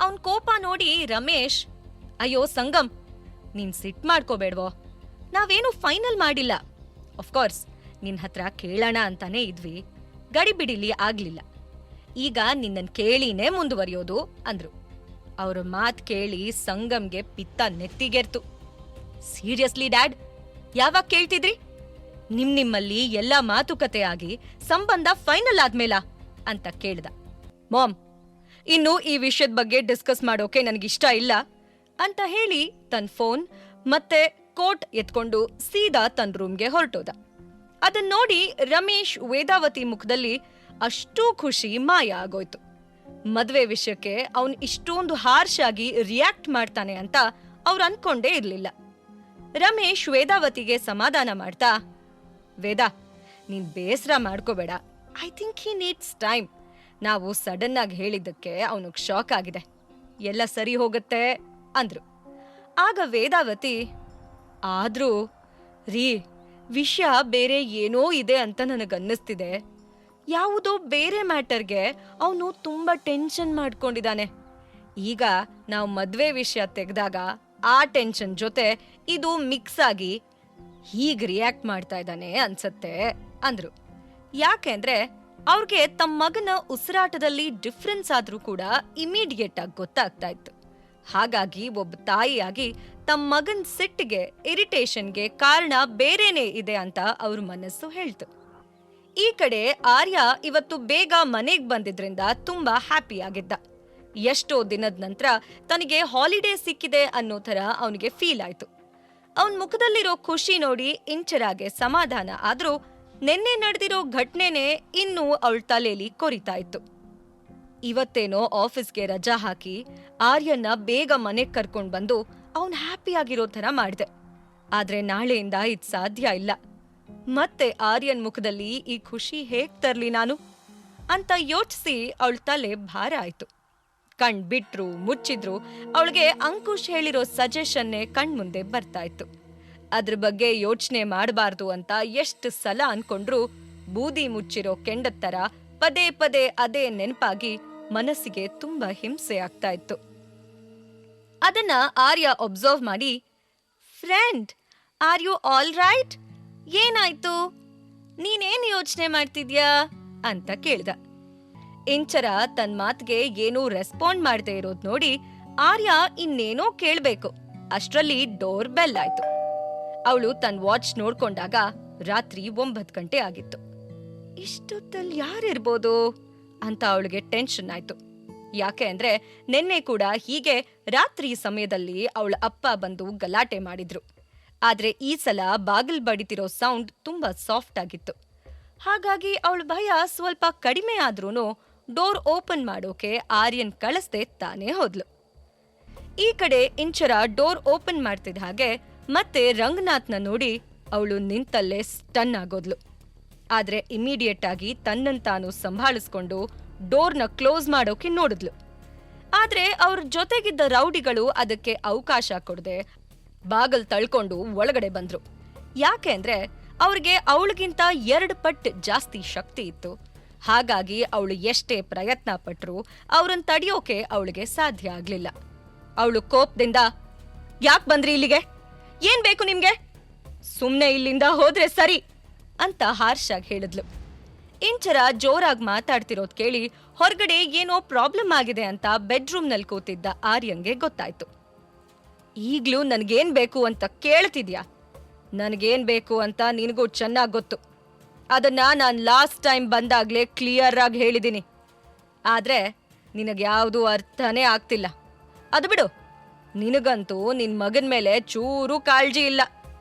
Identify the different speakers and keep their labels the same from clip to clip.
Speaker 1: ಅವನ್ ಕೋಪ ನೋಡಿ ರಮೇಶ್, ಅಯ್ಯೋ ಸಂಗಮ್, ನೀನ್ ಸಿಟ್ ಮಾಡ್ಕೋಬೇಡ್ವೋ, ನಾವೇನು ಫೈನಲ್ ಮಾಡಿಲ್ಲ. ಆಫ್ಕೋರ್ಸ್ ನಿನ್ ಹತ್ರ ಕೇಳೋಣ ಅಂತಾನೆ ಇದ್ವಿ, ಗಡಿಬಿಡಿಲಿ ಆಗ್ಲಿಲ್ಲ. ಈಗ ನಿನ್ನನ್ ಕೇಳಿನೇ ಮುಂದುವರಿಯೋದು ಅಂದ್ರು. ಅವ್ರ ಮಾತ್ ಕೇಳಿ ಸಂಗಮ್ಗೆ ಪಿತ್ತ ನೆತ್ತಿಗೆರ್ತು. ಸೀರಿಯಸ್ಲಿ ಡ್ಯಾಡ್, ಯಾವಾಗ ಕೇಳ್ತಿದ್ರಿ? ನಿಮ್ಮಲ್ಲಿ ಎಲ್ಲ ಮಾತುಕತೆ ಆಗಿ ಸಂಬಂಧ ಫೈನಲ್ ಆದ್ಮೇಲ ಅಂತ ಕೇಳ್ದ. ಮಾಮ್, ಇನ್ನು ಈ ವಿಷಯದ ಬಗ್ಗೆ ಡಿಸ್ಕಸ್ ಮಾಡೋಕೆ ನನಗಿಷ್ಟ ಇಲ್ಲ ಅಂತ ಹೇಳಿ ತನ್ನ ಫೋನ್ ಮತ್ತೆ ಕೋಟ್ ಎತ್ಕೊಂಡು ಸೀದಾ ತನ್ನ ರೂಮ್ಗೆ ಹೊರಟೋದ. ಅದನ್ನ ನೋಡಿ ರಮೇಶ್ ವೇದಾವತಿ ಮುಖದಲ್ಲಿ ಅಷ್ಟೂ ಖುಷಿ ಮಾಯ ಆಗೋಯ್ತು. ಮದ್ವೆ ವಿಷಯಕ್ಕೆ ಅವನ್ ಇಷ್ಟೊಂದು ಹಾರ್ಷ್ ಆಗಿ ರಿಯಾಕ್ಟ್ ಮಾಡ್ತಾನೆ ಅಂತ ಅವ್ರು ಅನ್ಕೊಂಡೇ ಇರ್ಲಿಲ್ಲ. ರಮೇಶ್ ವೇದಾವತಿಗೆ ಸಮಾಧಾನ ಮಾಡ್ತಾ, ವೇದಾ, ನೀನ್ ಬೇಸರ ಮಾಡ್ಕೋಬೇಡ, I think he needs time. ನಾವು ಸಡನ್ ಆಗಿ ಹೇಳಿದ್ದಕ್ಕೆ ಅವನಿಗೆ ಶಾಕ್ ಆಗಿದೆ, ಎಲ್ಲ ಸರಿ ಹೋಗುತ್ತೆ ಅಂದ್ರು. ಆಗ ವೇದಾವತಿ, ಆದ್ರೂ ರೀ, ವಿಷಯ ಬೇರೆ ಏನೋ ಇದೆ ಅಂತ ನನಗನ್ನಿಸ್ತಿದೆ. ಯಾವುದೋ ಬೇರೆ ಮ್ಯಾಟರ್ಗೆ ಅವನು ತುಂಬಾ ಟೆನ್ಷನ್ ಮಾಡ್ಕೊಂಡಿದ್ದಾನೆ. ಈಗ ನಾವು ಮದ್ವೆ ವಿಷಯ ತೆಗೆದಾಗ ಆ ಟೆನ್ಷನ್ ಜೊತೆ ಇದು ಮಿಕ್ಸ್ ಆಗಿ ಹೀಗ್ ರಿಯಾಕ್ಟ್ ಮಾಡ್ತಾ ಇದ್ದಾನೆ ಅನ್ಸತ್ತೆ ಅಂದ್ರು. ಯಾಕೆಂದ್ರೆ ಅವ್ರಿಗೆ ತಮ್ಮ ಮಗನ ಉಸಿರಾಟದಲ್ಲಿ ಡಿಫ್ರೆನ್ಸ್ ಆದ್ರೂ ಕೂಡ ಇಮಿಡಿಯೇಟ್ ಆಗಿ ಗೊತ್ತಾಗ್ತಾ ಇತ್ತು. ಹಾಗಾಗಿ ಒಬ್ಬ ತಾಯಿಯಾಗಿ ತಮ್ಮ ಮಗನ್ ಸಿಟ್ಟಿಗೆ, ಇರಿಟೇಷನ್ಗೆ ಕಾರಣ ಬೇರೆನೇ ಇದೆ ಅಂತ ಅವ್ರ ಮನಸ್ಸು ಹೇಳ್ತು. ಈ ಕಡೆ ಆರ್ಯ ಇವತ್ತು ಬೇಗ ಮನೆಗ್ ಬಂದಿದ್ರಿಂದ ತುಂಬಾ ಹ್ಯಾಪಿ ಆಗಿದ್ದ. ಎಷ್ಟೋ ದಿನದ ನಂತರ ತನಗೆ ಹಾಲಿಡೇ ಸಿಕ್ಕಿದೆ ಅನ್ನೋ ಥರ ಅವನಿಗೆ ಫೀಲ್ ಆಯ್ತು. ಅವನ್ ಮುಖದಲ್ಲಿರೋ ಖುಷಿ ನೋಡಿ ಇಂಚರಾಗೆ ಸಮಾಧಾನ ಆದ್ರೂ ನೆನ್ನೆ ನಡೆದಿರೋ ಘಟನೆನೇ ಇನ್ನೂ ಅವಳ ತಲೆಯಲ್ಲಿ ಕೊರಿತಾ ಇತ್ತು. ಇವತ್ತೇನೋ ಆಫೀಸ್ಗೆ ರಜಾ ಹಾಕಿ ಆರ್ಯನ್ನ ಬೇಗ ಮನೆಗ್ ಕರ್ಕೊಂಡ್ ಬಂದು ಅವನ್ ಹ್ಯಾಪಿ ಆಗಿರೋ ಥರ ಮಾಡ್ದೆ. ಆದ್ರೆ ನಾಳೆಯಿಂದ ಇದ್ ಸಾಧ್ಯ ಇಲ್ಲ. ಮತ್ತೆ ಆರ್ಯನ್ ಮುಖದಲ್ಲಿ ಈ ಖುಷಿ ಹೇಗ್ ತರ್ಲಿ ನಾನು ಅಂತ ಯೋಚಿಸಿ ಅವಳ ತಲೆ ಭಾರ ಆಯ್ತು. ಕಣ್ ಬಿಟ್ರು ಮುಚ್ಚಿದ್ರು ಅವಳಿಗೆ ಅಂಕುಶ್ ಹೇಳಿರೋ ಸಜೆಷನ್ನೇ ಕಣ್ಮುಂದೆ ಬರ್ತಾ ಇತ್ತು. ಅದ್ರ ಬಗ್ಗೆ ಯೋಚನೆ ಮಾಡಬಾರ್ದು ಅಂತ ಎಷ್ಟು ಸಲ ಅನ್ಕೊಂಡ್ರು ಬೂದಿ ಮುಚ್ಚಿರೋ ಕೆಂಡದ ತರ ಪದೇ ಪದೇ ಅದೇ ನೆನಪಾಗಿ ಮನಸ್ಸಿಗೆ ತುಂಬಾ ಹಿಂಸೆ ಆಗ್ತಾ ಇತ್ತು. ಅದನ್ನ ಆರ್ಯ ಒಬ್ಸರ್ವ್ ಮಾಡಿ, friend, are you all right? ಏನಾಯ್ತು? ನೀನೇನ್ ಯೋಚನೆ ಮಾಡ್ತಿದ್ಯಾ ಅಂತ ಕೇಳ್ದ. ಇಂಚರ ತನ್ ಮಾತ್ಗೆ ಏನೂ ರೆಸ್ಪಾಂಡ್ ಮಾಡದೆ ಇರೋದ್ ನೋಡಿ ಆರ್ಯ ಇನ್ನೇನೋ ಕೇಳ್ಬೇಕು. ಅಷ್ಟ್ರಲ್ಲಿ ಡೋರ್ ಬೆಲ್ ಆಯ್ತು. ಅವಳು ತನ್ನ ವಾಚ್ ನೋಡ್ಕೊಂಡಾಗ ರಾತ್ರಿ 9 ಗಂಟೆ ಆಗಿತ್ತು. ಇಷ್ಟೊತ್ತಲ್ಲಿ ಯಾರಿರ್ಬೋದು ಅಂತ ಅವಳಿಗೆ ಟೆನ್ಷನ್ ಆಯ್ತು. ಯಾಕೆ ಅಂದ್ರೆ ನಿನ್ನೆ ಕೂಡ ಹೀಗೆ ರಾತ್ರಿ ಸಮಯದಲ್ಲಿ ಅವಳ ಅಪ್ಪ ಬಂದು ಗಲಾಟೆ ಮಾಡಿದ್ರು. ಆದ್ರೆ ಈ ಸಲ ಬಾಗಿಲ್ ಬಡಿತಿರೋ ಸೌಂಡ್ ತುಂಬಾ ಸಾಫ್ಟ್ ಆಗಿತ್ತು. ಹಾಗಾಗಿ ಅವಳ ಭಯ ಸ್ವಲ್ಪ ಕಡಿಮೆ ಆದ್ರೂನು ಡೋರ್ ಓಪನ್ ಮಾಡೋಕೆ ಆರ್ಯನ್ ಕಳಿಸ್ದೆ ತಾನೇ ಹೋದ್ಲು. ಈ ಕಡೆ ಇಂಚರ ಡೋರ್ ಓಪನ್ ಮಾಡ್ತಿದ್ದ ಹಾಗೆ ಮತ್ತೆ ರಂಗನಾಥ್ನ ನೋಡಿ ಅವಳು ನಿಂತಲ್ಲೇ ಸ್ಟನ್ ಆಗೋದ್ಲು. ಆದ್ರೆ ಇಮಿಡಿಯೇಟ್ ಆಗಿ ತನ್ನನ್ ತಾನು ಸಂಭಾಳಿಸ್ಕೊಂಡು ಡೋರ್ನ ಕ್ಲೋಸ್ ಮಾಡೋಕೆ ನೋಡಿದ್ಲು. ಆದ್ರೆ ಅವ್ರ ಜೊತೆಗಿದ್ದ ರೌಡಿಗಳು ಅದಕ್ಕೆ ಅವಕಾಶ ಕೊಡದೆ ಬಾಗಲ್ ತಳ್ಕೊಂಡು ಒಳಗಡೆ ಬಂದ್ರು. ಯಾಕೆ ಅಂದ್ರೆ ಅವ್ರಿಗೆ ಅವಳಿಗಿಂತ 2 ಪಟ್ಟು ಜಾಸ್ತಿ ಶಕ್ತಿ ಇತ್ತು. ಹಾಗಾಗಿ ಅವಳು ಎಷ್ಟೇ ಪ್ರಯತ್ನ ಪಟ್ರು ಅವ್ರನ್ನ ತಡೆಯೋಕೆ ಅವಳಿಗೆ ಸಾಧ್ಯ ಆಗ್ಲಿಲ್ಲ. ಅವಳು ಕೋಪದಿಂದ, ಯಾಕ್ ಬಂದ್ರಿ ಇಲ್ಲಿಗೆ? ಏನ್ ಬೇಕು ನಿಮ್ಗೆ? ಸುಮ್ನೆ ಇಲ್ಲಿಂದ ಹೋದ್ರೆ ಸರಿ ಅಂತ ಹಾರ್ಷಾಗಿ ಹೇಳಿದ್ಲು. ಇಂಚರ ಜೋರಾಗಿ ಮಾತಾಡ್ತಿರೋದ್ ಕೇಳಿ ಹೊರಗಡೆ ಏನೋ ಪ್ರಾಬ್ಲಮ್ ಆಗಿದೆ ಅಂತ ಬೆಡ್ರೂಮ್ನಲ್ಲಿ ಕೂತಿದ್ದ ಆರ್ಯಂಗೆ ಗೊತ್ತಾಯ್ತು. ಈಗ್ಲೂ ನನ್ಗೇನ್ ಬೇಕು ಅಂತ ಕೇಳ್ತಿದ್ಯಾ? ನನ್ಗೇನ್ ಬೇಕು ಅಂತ ನಿನಗೂ ಚೆನ್ನಾಗ್ ಗೊತ್ತು. ಅದನ್ನ ನಾನ್ ಲಾಸ್ಟ್ ಟೈಮ್ ಬಂದಾಗ್ಲೇ ಕ್ಲಿಯರ್ ಆಗಿ ಹೇಳಿದೀನಿ. ಆದ್ರೆ ನಿನಗ್ಯಾವುದೂ ಅರ್ಥನೇ ಆಗ್ತಿಲ್ಲ. ಅದು ಬಿಡು, ನಿನಗಂತೂ ನಿನ್ ಮಗನ್ ಮೇಲೆ ಚೂರು ಕಾಳಜಿ ಇಲ್ಲ.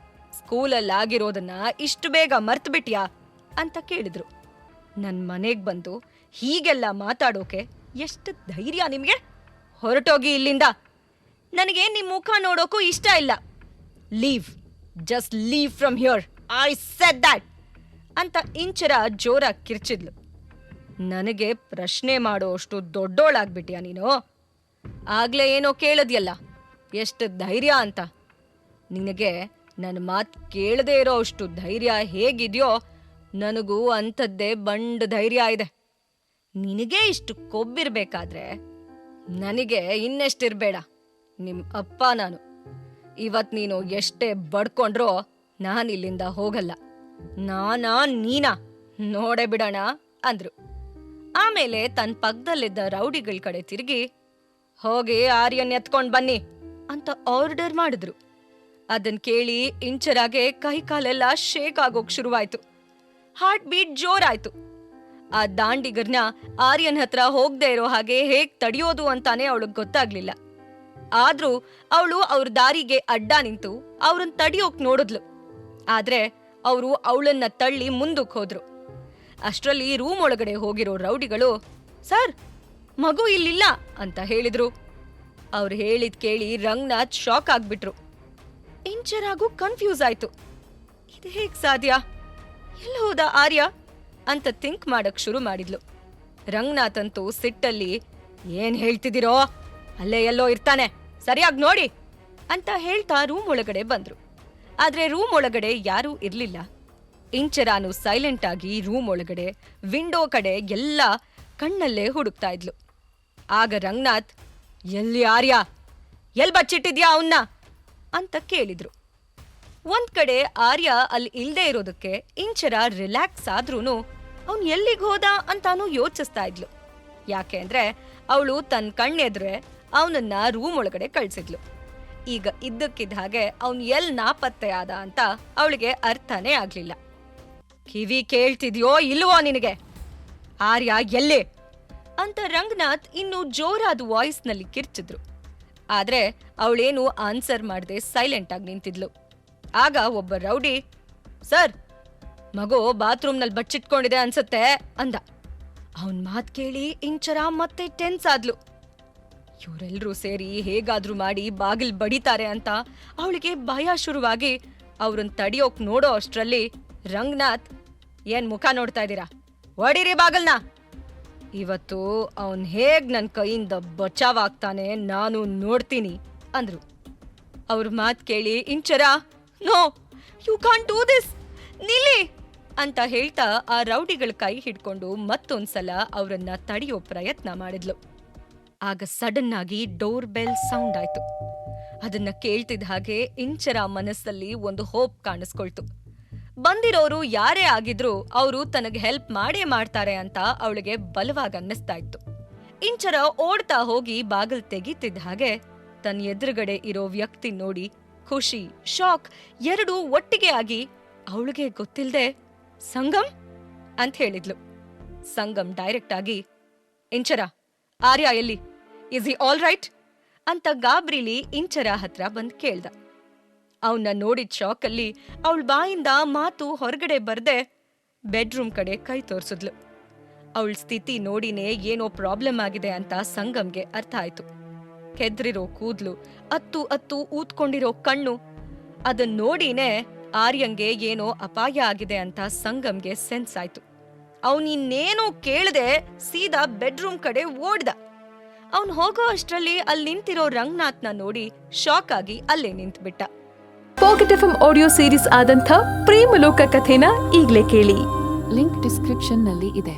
Speaker 1: ಸ್ಕೂಲಲ್ಲಾಗಿರೋದನ್ನ ಇಷ್ಟು ಬೇಗ ಮರ್ತ್ಬಿಟ್ಯಾ ಅಂತ ಕೇಳಿದ್ರು. ನನ್ ಮನೆಗ್ ಬಂದು ಹೀಗೆಲ್ಲ ಮಾತಾಡೋಕೆ ಎಷ್ಟು ಧೈರ್ಯ ನಿಮ್ಗೆ? ಹೊರಟೋಗಿ ಇಲ್ಲಿಂದ. ನನಗೆ ನಿಮ್ ಮುಖ ನೋಡೋಕು ಇಷ್ಟ ಇಲ್ಲ. Leave, just leave from here, I said that ಅಂತ ಇಂಚರ ಜೋರಾಗಿ ಕಿರ್ಚಿದ್ಲು. ನನಗೆ ಪ್ರಶ್ನೆ ಮಾಡೋ ಅಷ್ಟು ದೊಡ್ಡೋಳಾಗ್ಬಿಟ್ಯಾ ನೀನು? ಆಗ್ಲೇ ಏನೋ ಕೇಳದ್ಯಲ್ಲ, ಎಷ್ಟು ಧೈರ್ಯ ಅಂತ. ನಿನಗೆ ನನ್ನ ಮಾತು ಕೇಳದೇ ಇರೋ ಅಷ್ಟು ಧೈರ್ಯ ಹೇಗಿದೆಯೋ ನನಗೂ ಅಂಥದ್ದೇ ಬಂಡ್ ಧೈರ್ಯ ಇದೆ. ನಿನಗೆ ಇಷ್ಟು ಕೊಬ್ಬಿರ್ಬೇಕಾದ್ರೆ ನನಗೆ ಇನ್ನೆಷ್ಟಿರ್ಬೇಡ, ನಿಮ್ ಅಪ್ಪ ನಾನು. ಇವತ್ ನೀನು ಎಷ್ಟೇ ಬಡ್ಕೊಂಡ್ರೋ ನಾನಿಲ್ಲಿಂದ ಹೋಗಲ್ಲ. ನಾನಾ ನೀನಾ ನೋಡೇ ಬಿಡೋಣ ಅಂದ್ರು. ಆಮೇಲೆ ತನ್ನ ಪಕ್ಕದಲ್ಲಿದ್ದ ರೌಡಿಗಳ ಕಡೆ ತಿರುಗಿ, ಹೋಗಿ ಆರ್ಯನ್ ಎತ್ಕೊಂಡ್ ಬನ್ನಿ ಅಂತ ಆರ್ಡರ್ ಮಾಡಿದ್ರು. ಅದನ್ ಕೇಳಿ ಇಂಚರಾಗೆ ಕೈ ಕಾಲೆಲ್ಲ ಶೇಕ್ ಆಗೋಕ್ ಶುರುವಾಯ್ತು. ಹಾರ್ಟ್ ಬೀಟ್ ಜೋರಾಯ್ತು. ಆ ದಾಂಡಿಗರ್ನ ಆರ್ಯನ್ ಹತ್ರ ಹೋಗ್ದೇ ಇರೋ ಹಾಗೆ ಹೇಗ್ ತಡೆಯೋದು ಅಂತಾನೆ ಅವಳಿಗೆ ಗೊತ್ತಾಗ್ಲಿಲ್ಲ. ಆದ್ರೂ ಅವಳು ಅವ್ರ ದಾರಿಗೆ ಅಡ್ಡ ನಿಂತು ಅವ್ರನ್ನ ತಡಿಯೋಕ್ ನೋಡಿದ್ಲು. ಆದ್ರೆ ಅವರು ಅವಳನ್ನ ತಳ್ಳಿ ಮುಂದಕ್ಕೆ ಹೋದ್ರು. ಅಷ್ಟ್ರಲ್ಲಿ ರೂಮ್ ಒಳಗಡೆ ಹೋಗಿರೋ ರೌಡಿಗಳು, ಸರ್, ಮಗು ಇಲ್ಲಿಲ್ಲ ಅಂತ ಹೇಳಿದ್ರು. ಅವ್ರು ಹೇಳಿದ್ ಕೇಳಿ ರಂಗನಾಥ್ ಶಾಕ್ ಆಗ್ಬಿಟ್ರು. ಇಂಚರಾಗೂ ಕನ್ಫ್ಯೂಸ್ ಆಯ್ತು. ಇದು ಹೇಗ್ ಸಾಧ್ಯ? ಎಲ್ಲ ಹೋದ ಆರ್ಯ ಅಂತ ಥಿಂಕ್ ಮಾಡಕ್ ಶುರು ಮಾಡಿದ್ಲು. ರಂಗನಾಥ್ ಅಂತೂ ಸಿಟ್ಟಲ್ಲಿ, ಏನ್ ಹೇಳ್ತಿದ್ದೀರೋ, ಅಲ್ಲೇ ಎಲ್ಲೋ ಇರ್ತಾನೆ, ಸರಿಯಾಗಿ ನೋಡಿ ಅಂತ ಹೇಳ್ತಾ ರೂಮ್ ಒಳಗಡೆ ಬಂದ್ರು. ಆದ್ರೆ ರೂಮ್ ಒಳಗಡೆ ಯಾರೂ ಇರ್ಲಿಲ್ಲ. ಇಂಚರಾನು ಸೈಲೆಂಟ್ ಆಗಿ ರೂಮ್ ಒಳಗಡೆ ವಿಂಡೋ ಕಡೆ ಎಲ್ಲ ಕಣ್ಣಲ್ಲೇ ಹುಡುಕ್ತಾ ಇದ್ಲು. ಆಗ ರಂಗನಾಥ್, ಎಲ್ಲಿ ಆರ್ಯ, ಎಲ್ ಬಚ್ಚಿಟ್ಟಿದ್ಯಾ ಅವನ್ನ ಅಂತ ಕೇಳಿದ್ರು. ಒಂದ್ ಕಡೆ ಆರ್ಯ ಅಲ್ಲಿ ಇಲ್ದೇ ಇರೋದಕ್ಕೆ ಇಂಚರ ರಿಲ್ಯಾಕ್ಸ್ ಆದ್ರೂನು ಅವ್ನ್ ಎಲ್ಲಿಗ್ ಹೋದ ಅಂತಾನು ಯೋಚಿಸ್ತಾ ಇದ್ಲು. ಯಾಕೆ ಅಂದ್ರೆ ಅವಳು ತನ್ನ ಕಣ್ಣೆದ್ರೆ ಅವನನ್ನ ರೂಮ್ ಒಳಗಡೆ ಕಳ್ಸಿದ್ಲು. ಈಗ ಇದ್ದಕ್ಕಿದ್ದ ಹಾಗೆ ಅವನ್ ಎಲ್ ನಾಪತ್ತೆ ಆದ ಅಂತ ಅವಳಿಗೆ ಅರ್ಥನೇ ಆಗ್ಲಿಲ್ಲ. ಕಿವಿ ಕೇಳ್ತಿದ್ಯೋ ಇಲ್ವೋ ನಿನಗೆ? ಆರ್ಯ ಎಲ್ಲೇ ಅಂತ ರಂಗನಾಥ್ ಇನ್ನು ಜೋರಾದ ವಾಯ್ಸ್ ನಲ್ಲಿ ಕಿರ್ಚಿದ್ರು. ಆದ್ರೆ ಅವಳೇನು ಆನ್ಸರ್ ಮಾಡದೆ ಸೈಲೆಂಟ್ ಆಗಿ ನಿಂತಿದ್ಲು. ಆಗ ಒಬ್ಬ ರೌಡಿ, ಸರ್, ಮಗು ಬಾತ್ರೂಮ್ನಲ್ಲಿ ಬಚ್ಚಿಟ್ಕೊಂಡಿದೆ ಅನ್ಸತ್ತೆ ಅಂದ. ಅವನ್ ಮಾತ್ ಕೇಳಿ ಇಂಚರ ಮತ್ತೆ ಟೆನ್ಸ್ ಆದ್ಲು. ಇವರೆಲ್ರೂ ಸೇರಿ ಹೇಗಾದ್ರೂ ಮಾಡಿ ಬಾಗಿಲ್ ಬಡಿತಾರೆ ಅಂತ ಅವಳಿಗೆ ಭಯ ಶುರುವಾಗಿ ಅವ್ರನ್ನ ತಡಿಯೋಕ್ ನೋಡೋ ಅಷ್ಟ್ರಲ್ಲಿ ರಂಗನಾಥ್, ಏನ್ ಮುಖ ನೋಡ್ತಾ ಇದ್ದೀರಾ, ಒಡಿರಿ ಬಾಗಲ್ನ. ಇವತ್ತು ಅವನ್ ಹೇಗ್ ನನ್ ಕೈಯಿಂದ ಬಚಾವಾಗ್ತಾನೆ ನಾನು ನೋಡ್ತೀನಿ ಅಂದ್ರು. ಅವ್ರ ಮಾತ್ ಕೇಳಿ Inchara, no, you can't do this, ನಿಲ್ಲಿ ಅಂತ ಹೇಳ್ತಾ ಆ ರೌಡಿಗಳ ಕೈ ಹಿಡ್ಕೊಂಡು ಮತ್ತೊಂದ್ಸಲ ಅವರನ್ನ ತಡೆಯೋ ಪ್ರಯತ್ನ ಮಾಡಿದ್ಲು. ಆಗ ಸಡನ್ ಆಗಿ ಡೋರ್ ಬೆಲ್ ಸೌಂಡ್ ಆಯ್ತು. ಅದನ್ನ ಕೇಳ್ತಿದ್ದ ಹಾಗೆ ಇಂಚರ ಮನಸ್ಸಲ್ಲಿ ಒಂದು ಹೋಪ್ ಕಾಣಿಸ್ಕೊಳ್ತು. ಬಂದಿರೋರು ಯಾರೇ ಆಗಿದ್ರು ಅವರು ತನಗೆ ಹೆಲ್ಪ್ ಮಾಡೇ ಮಾಡ್ತಾರೆ ಅಂತ ಅವಳಿಗೆ ಬಲವಾಗಿ ಅನ್ನಿಸ್ತಾ ಇತ್ತು. ಇಂಚರ ಓಡ್ತಾ ಹೋಗಿ ಬಾಗಿಲ್ ತೆಗಿತಿದ್ದ ಹಾಗೆ ತನ್ನ ಎದುರುಗಡೆ ಇರೋ ವ್ಯಕ್ತಿ ನೋಡಿ ಖುಷಿ, ಶಾಕ್ ಎರಡೂ ಒಟ್ಟಿಗೆ ಆಗಿ ಅವಳಿಗೆ ಗೊತ್ತಿಲ್ದೆ ಸಂಗಮ್ ಅಂತ ಹೇಳಿದ್ಲು. ಸಂಗಮ್ ಡೈರೆಕ್ಟ್ ಆಗಿ, ಇಂಚರ, ಆರ್ಯ ಎಲ್ಲಿ, ಇಸ್ ಹಿ ಆಲ್ ರೈಟ್ ಅಂತ ಗಾಬ್ರಿಲಿ ಇಂಚರ ಹತ್ರ ಬಂದ್ ಕೇಳ್ದ. ಅವನ್ನ ನೋಡಿದ ಶಾಕಲ್ಲಿ ಅವಳ ಬಾಯಿಂದ ಮಾತು ಹೊರಗಡೆ ಬರ್ದೆ ಬೆಡ್ರೂಮ್ ಕಡೆ ಕೈ ತೋರ್ಸಿದ್ಲು. ಅವಳ ಸ್ಥಿತಿ ನೋಡಿನೇ ಏನೋ ಪ್ರಾಬ್ಲಮ್ ಆಗಿದೆ ಅಂತ ಸಂಗಮ್ಗೆ ಅರ್ಥ ಆಯ್ತು. ಕೆದ್ರಿರೋ ಕೂದ್ಲು, ಅತ್ತು ಊದ್ಕೊಂಡಿರೋ ಕಣ್ಣು, ಅದನ್ ನೋಡಿನೇ ಆರ್ಯಂಗೆ ಏನೋ ಅಪಾಯ ಆಗಿದೆ ಅಂತ ಸಂಗಮ್ಗೆ ಸೆನ್ಸ್ ಆಯ್ತು. ಅವನಿನ್ನೇನೋ ಕೇಳದೆ ಸೀದಾ ಬೆಡ್ರೂಮ್ ಕಡೆ ಓಡ್ದ. ಅವನ್ ಹೋಗೋ ಅಷ್ಟ್ರಲ್ಲಿ ಅಲ್ಲಿ ನಿಂತಿರೋ ರಂಗನಾಥ್ನ ನೋಡಿ ಶಾಕ್ ಆಗಿ ಅಲ್ಲೇ ನಿಂತ್ಬಿಟ್ಟ.
Speaker 2: ಪಾಕೆಟ್ ಎಫ್ಎಂ ಆಡಿಯೋ ಸೀರೀಸ್ ಆದಂಥ ಪ್ರೇಮಲೋಕ ಕಥೆನ ಈಗ್ಲೇ ಕೇಳಿ. ಲಿಂಕ್ ಡಿಸ್ಕ್ರಿಪ್ಷನ್ ನಲ್ಲಿ ಇದೆ.